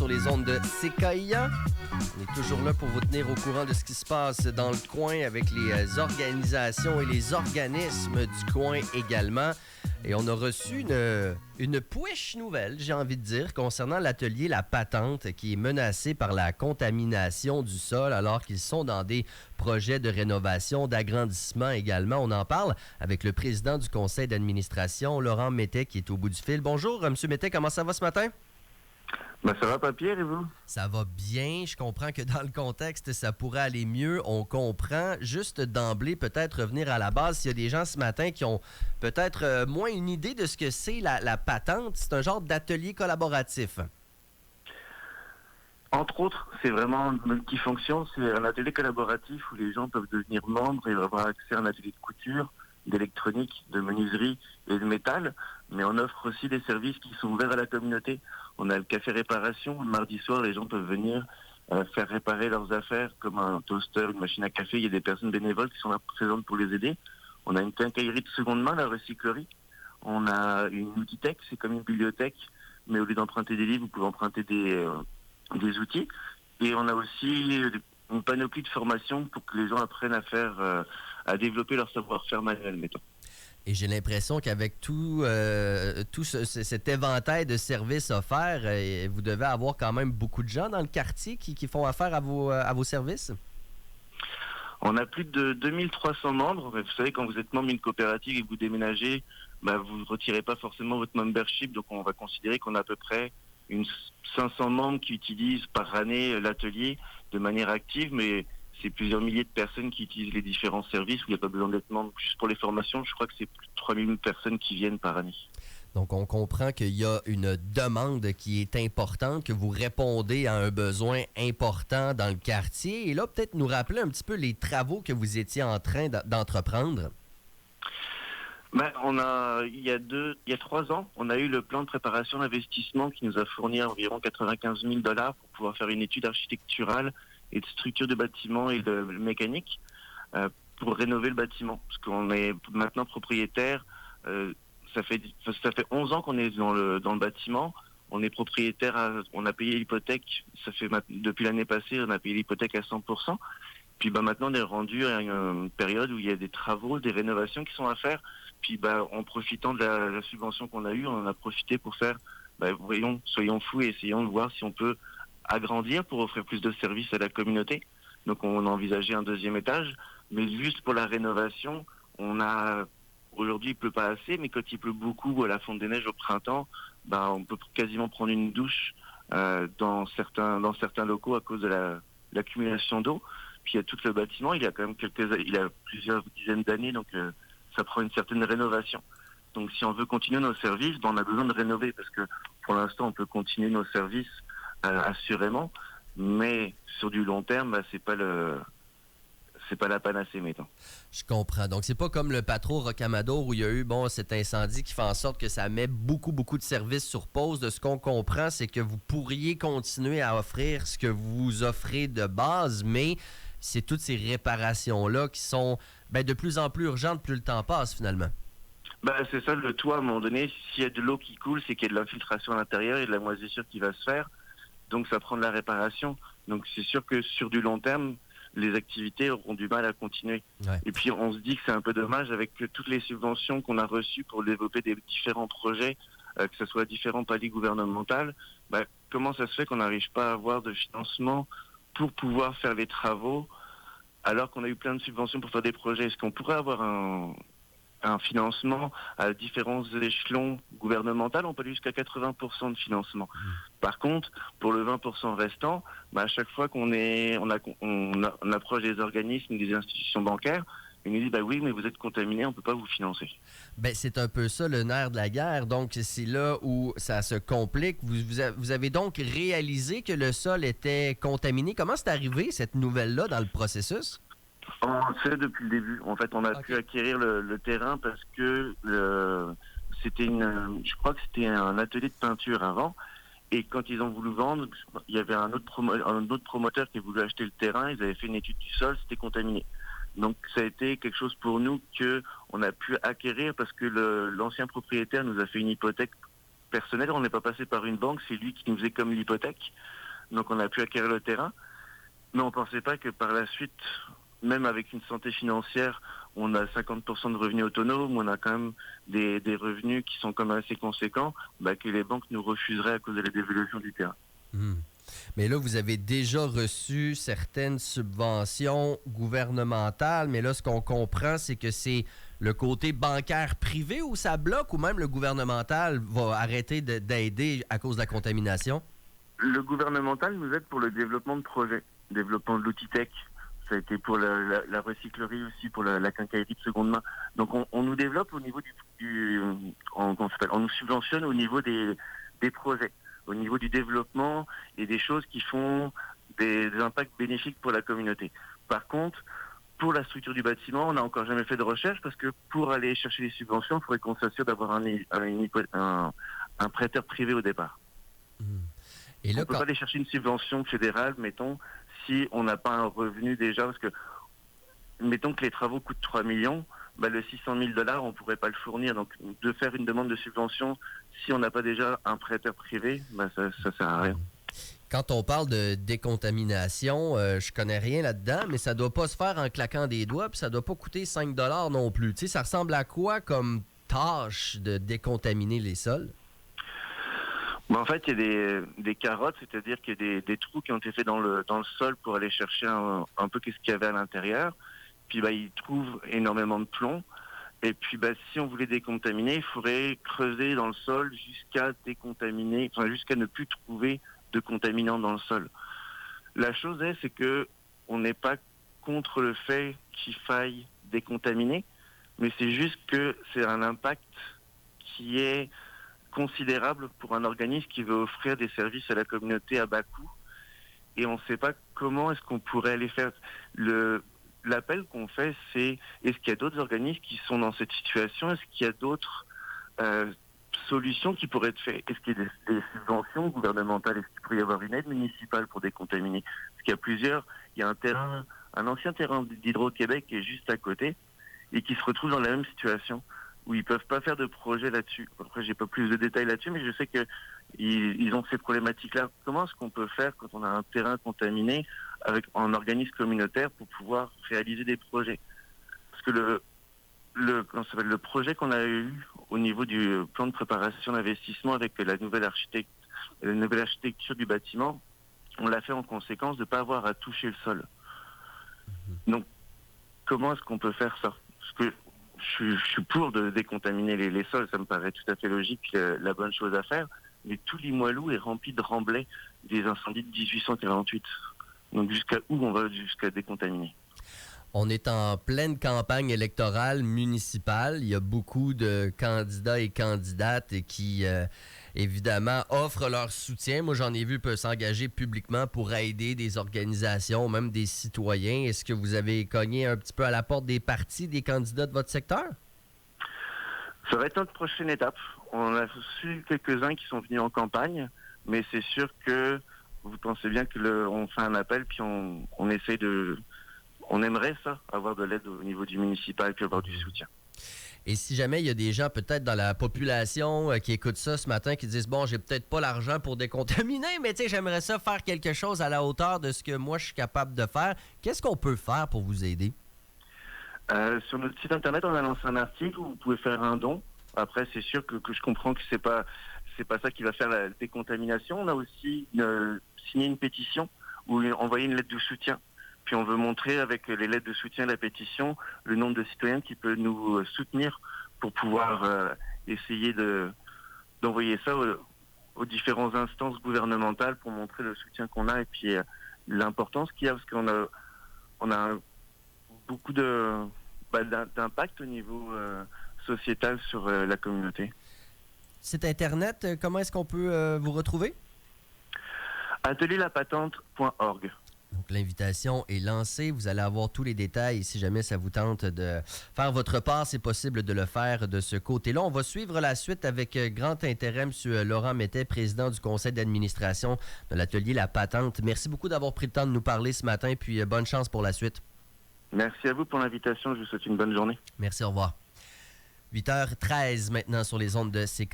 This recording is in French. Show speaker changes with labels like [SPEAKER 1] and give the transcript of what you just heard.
[SPEAKER 1] sur les ondes de CKIA. On est toujours là pour vous tenir au courant de ce qui se passe dans le coin avec les organisations et les organismes du coin également. Et on a reçu une push nouvelle, j'ai envie de dire, concernant l'atelier La Patente qui est menacé par la contamination du sol alors qu'ils sont dans des projets de rénovation, d'agrandissement également. On en parle avec le président du conseil d'administration, Laurent Métais, qui est au bout du fil. Bonjour, M. Métais, comment ça va ce matin?
[SPEAKER 2] Ben, ça va pas, Pierre, et vous?
[SPEAKER 1] Ça va bien. Je comprends que dans le contexte, ça pourrait aller mieux. On comprend. Juste d'emblée, peut-être revenir à la base. S'il y a des gens ce matin qui ont peut-être moins une idée de ce que c'est la patente, c'est un genre d'atelier collaboratif.
[SPEAKER 2] Entre autres, c'est vraiment multifonction. C'est un atelier collaboratif où les gens peuvent devenir membres et avoir accès à un atelier de couture, d'électronique, de menuiserie et de métal. Mais on offre aussi des services qui sont ouverts à la communauté. On a le café réparation. Le mardi soir, les gens peuvent venir faire réparer leurs affaires comme un toaster, une machine à café. Il y a des personnes bénévoles qui sont là présentes pour les aider. On a une quincaillerie de seconde main, la recyclerie. On a une outitech, c'est comme une bibliothèque, mais au lieu d'emprunter des livres, vous pouvez emprunter des outils. Et on a aussi une panoplie de formations pour que les gens apprennent à développer leur savoir-faire manuel, mettons.
[SPEAKER 1] Et j'ai l'impression qu'avec tout cet éventail de services offerts, vous devez avoir quand même beaucoup de gens dans le quartier qui font affaire à vos services?
[SPEAKER 2] On a plus de 2300 membres. Vous savez, quand vous êtes membre d'une coopérative et que vous déménagez, vous ne retirez pas forcément votre membership. Donc on va considérer qu'on a à peu près 500 membres qui utilisent par année l'atelier de manière active, mais c'est plusieurs milliers de personnes qui utilisent les différents services où il n'y a pas besoin d'être membre. Juste pour les formations, je crois que c'est plus de 3000 personnes qui viennent par année.
[SPEAKER 1] Donc, on comprend qu'il y a une demande qui est importante, que vous répondez à un besoin important dans le quartier. Et là, peut-être nous rappeler un petit peu les travaux que vous étiez en train d'entreprendre.
[SPEAKER 2] Il y a 3 ans, on a eu le plan de préparation d'investissement qui nous a fourni environ 95 000 $ pour pouvoir faire une étude architecturale et de structure de bâtiment et de mécanique pour rénover le bâtiment. Parce qu'on est maintenant propriétaire, ça fait 11 ans qu'on est dans le bâtiment. On est propriétaire, on a payé l'hypothèque, depuis l'année passée, on a payé l'hypothèque à 100%. Puis maintenant, on est rendu à une période où il y a des travaux, des rénovations qui sont à faire. Puis en profitant de la subvention qu'on a eue, on en a profité pour faire, soyons fous et essayons de voir si on peut agrandir pour offrir plus de services à la communauté. Donc on a envisagé un 2e étage, mais juste pour la rénovation, aujourd'hui il pleut pas assez, mais quand il pleut beaucoup à la fonte des neiges au printemps, on peut quasiment prendre une douche dans certains locaux à cause de l'accumulation d'eau. Puis il y a tout le bâtiment, il a quand même il a plusieurs dizaines d'années, donc ça prend une certaine rénovation. Donc si on veut continuer nos services, on a besoin de rénover parce que pour l'instant on peut continuer nos services assurément, mais sur du long terme, c'est pas la panacée, mettons.
[SPEAKER 1] Je comprends. Donc, c'est pas comme le Patro Rocamadour où il y a eu cet incendie qui fait en sorte que ça met beaucoup, beaucoup de services sur pause. De ce qu'on comprend, c'est que vous pourriez continuer à offrir ce que vous offrez de base, mais c'est toutes ces réparations-là qui sont de plus en plus urgentes plus le temps passe, finalement.
[SPEAKER 2] C'est ça, le toit, à un moment donné, s'il y a de l'eau qui coule, c'est qu'il y a de l'infiltration à l'intérieur et de la moisissure qui va se faire. Donc, ça prend de la réparation. Donc, c'est sûr que sur du long terme, les activités auront du mal à continuer. Ouais. Et puis, on se dit que c'est un peu dommage avec toutes les subventions qu'on a reçues pour développer des différents projets, que ce soit différents paliers gouvernementaux. Comment ça se fait qu'on n'arrive pas à avoir de financement pour pouvoir faire les travaux alors qu'on a eu plein de subventions pour faire des projets? Est-ce qu'on pourrait avoir un financement à différents échelons gouvernementaux? On peut aller jusqu'à 80% de financement. Par contre, pour le 20% restant, à chaque fois qu'on approche des organismes, des institutions bancaires, ils nous disent oui, mais vous êtes contaminé, on ne peut pas vous financer.
[SPEAKER 1] C'est un peu ça le nerf de la guerre. Donc, c'est là où ça se complique. Vous avez donc réalisé que le sol était contaminé. Comment c'est arrivé, cette nouvelle-là, dans le processus?
[SPEAKER 2] On le sait depuis le début. En fait, on a pu acquérir le terrain parce que je crois que c'était un atelier de peinture avant. Et quand ils ont voulu vendre, il y avait un autre promoteur qui a voulu acheter le terrain. Ils avaient fait une étude du sol, c'était contaminé. Donc ça a été quelque chose pour nous qu'on a pu acquérir parce que l'ancien propriétaire nous a fait une hypothèque personnel. On n'est pas passé par une banque, c'est lui qui nous faisait comme l'hypothèque. Donc on a pu acquérir le terrain. Mais on ne pensait pas que par la suite, même avec une santé financière, on a 50% de revenus autonomes, on a quand même des revenus qui sont quand même assez conséquents, que les banques nous refuseraient à cause de la dévaluation du terrain.
[SPEAKER 1] Mais là, vous avez déjà reçu certaines subventions gouvernementales, mais là, ce qu'on comprend, c'est que c'est le côté bancaire privé où ça bloque ou même le gouvernemental va arrêter d'aider à cause de la contamination?
[SPEAKER 2] Le gouvernemental nous aide pour le développement de projets, développement de l'outil tech. Ça a été pour la recyclerie aussi, pour la quincaillerie de seconde main. Donc on nous développe au niveau on nous subventionne au niveau des projets, au niveau du développement et des choses qui font des impacts bénéfiques pour la communauté. Par contre, pour la structure du bâtiment, on n'a encore jamais fait de recherche parce que pour aller chercher les subventions, il faudrait qu'on s'assure d'avoir un prêteur privé au départ. Et là, on ne peut pas aller chercher une subvention fédérale, mettons, si on n'a pas un revenu déjà, parce que, mettons que les travaux coûtent 3 millions, le 600 000 $, on ne pourrait pas le fournir. Donc, de faire une demande de subvention, si on n'a pas déjà un prêteur privé, ça ne sert à rien.
[SPEAKER 1] Quand on parle de décontamination, je connais rien là-dedans, mais ça ne doit pas se faire en claquant des doigts, puis ça ne doit pas coûter 5 $ non plus. Tu sais, ça ressemble à quoi comme tâche de décontaminer les sols?
[SPEAKER 2] En fait, il y a des carottes, c'est-à-dire qu'il y a des trous qui ont été faits dans le sol pour aller chercher un peu qu'est-ce qu'il y avait à l'intérieur. Puis ils trouvent énormément de plomb. Et puis si on voulait décontaminer, il faudrait creuser dans le sol jusqu'à décontaminer, jusqu'à ne plus trouver de contaminants dans le sol. La chose c'est que on n'est pas contre le fait qu'il faille décontaminer, mais c'est juste que c'est un impact qui est considérable pour un organisme qui veut offrir des services à la communauté à bas coût. Et on ne sait pas comment est-ce qu'on pourrait aller faire. L'appel qu'on fait, c'est est-ce qu'il y a d'autres organismes qui sont dans cette situation? Est-ce qu'il y a d'autres solutions qui pourraient être faites? Est-ce qu'il y a des subventions gouvernementales? Est-ce qu'il pourrait y avoir une aide municipale pour décontaminer? Parce qu'il y a plusieurs, il y a un ancien terrain d'Hydro-Québec qui est juste à côté et qui se retrouve dans la même situation où ils peuvent pas faire de projet là-dessus. Après, j'ai pas plus de détails là-dessus, mais je sais que ils ont ces problématiques-là. Comment est-ce qu'on peut faire quand on a un terrain contaminé avec un organisme communautaire pour pouvoir réaliser des projets? Parce que le projet qu'on a eu au niveau du plan de préparation d'investissement avec la nouvelle architecture du bâtiment, on l'a fait en conséquence de ne pas avoir à toucher le sol. Donc, comment est-ce qu'on peut faire ça? Parce que je suis pour de décontaminer les sols, ça me paraît tout à fait logique, la bonne chose à faire, mais tout Limoilou est rempli de remblais des incendies de 1848. Donc jusqu'à où on va jusqu'à décontaminer?
[SPEAKER 1] On est en pleine campagne électorale municipale. Il y a beaucoup de candidats et candidates qui, évidemment, offrent leur soutien. Moi, j'en ai vu peuvent s'engager publiquement pour aider des organisations, même des citoyens. Est-ce que vous avez cogné un petit peu à la porte des partis, des candidats de votre secteur?
[SPEAKER 2] Ça va être notre prochaine étape. On a reçu quelques-uns qui sont venus en campagne, mais c'est sûr que vous pensez bien on fait un appel, puis on essaie de... On aimerait ça, avoir de l'aide au niveau du municipal, puis avoir du soutien.
[SPEAKER 1] Et si jamais il y a des gens peut-être dans la population qui écoutent ça ce matin, qui disent « Bon, j'ai peut-être pas l'argent pour décontaminer, mais tu sais, j'aimerais ça faire quelque chose à la hauteur de ce que moi je suis capable de faire. » Qu'est-ce qu'on peut faire pour vous aider?
[SPEAKER 2] Sur notre site internet, on a lancé un article où vous pouvez faire un don. Après, c'est sûr que je comprends que c'est pas ça qui va faire la décontamination. On a aussi signé une pétition ou envoyé une lettre de soutien. Puis on veut montrer avec les lettres de soutien et la pétition le nombre de citoyens qui peuvent nous soutenir pour pouvoir essayer d'envoyer ça aux différentes instances gouvernementales pour montrer le soutien qu'on a et puis l'importance qu'il y a, parce qu'on a beaucoup d'impact au niveau sociétal sur la communauté.
[SPEAKER 1] Site Internet, comment est-ce qu'on peut vous retrouver?
[SPEAKER 2] Atelierlapatente.org.
[SPEAKER 1] Donc, l'invitation est lancée. Vous allez avoir tous les détails. Si jamais ça vous tente de faire votre part, c'est possible de le faire de ce côté-là. On va suivre la suite avec grand intérêt. M. Laurent Mettet, président du conseil d'administration de l'atelier La Patente. Merci beaucoup d'avoir pris le temps de nous parler ce matin. Puis, bonne chance pour la suite.
[SPEAKER 2] Merci à vous pour l'invitation. Je vous souhaite une bonne journée.
[SPEAKER 1] Merci, au revoir. 8h13 maintenant sur les ondes de CK.